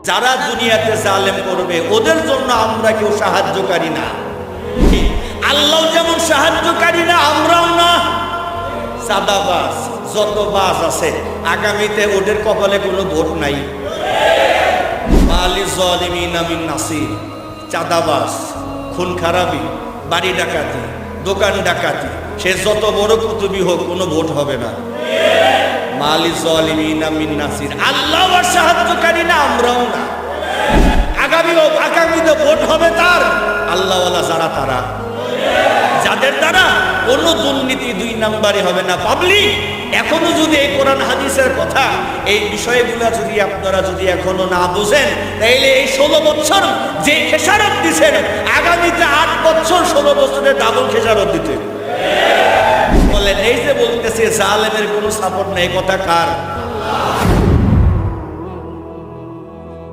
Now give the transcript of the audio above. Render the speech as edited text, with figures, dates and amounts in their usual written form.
যারা দুনিয়াতে জালেম করবে ওদের জন্য আমরা কেউ সাহায্যকারী না। আল্লাহ যেমন সাহায্যকারী না, আমরাও না। সাদাবাজ যত বাজ আছে আগামীতে ওদের কপালে কোনো ভোট নাই। মালি যালিমিনা মিন নাসির, চাঁদাবাজ, খুন খারাপি, বাড়ি ডাকাতি, দোকান ডাকাতি, সে যত বড় কুতুবি হোক কোনো ভোট হবে না। মালি যালিমিনা মিন নাসির, আল্লাহ আর সাহায্যকারী না, আমরাও না। আগামীতে ভোট হবে তার আল্লাহওয়ালা যারা, তারা যাদের দ্বারা কোনো দুর্নীতি দুই নাম্বারে হবে না। পাবলিক এখনো যদি এই কোরআন হাদিসের কথা, এই বিষয়গুলো যদি আপনারা যদি এখনো না বুঝেন, তাইলে এই 16 বছর যে খেসারত দিচ্ছেন, আগামীতে 8 বছর 16 বছরের ডাবল খেসারত দিতে বলেন। এই যে বলতেছে জালেমের কোনো সাপোর্ট নেই, কথা কার?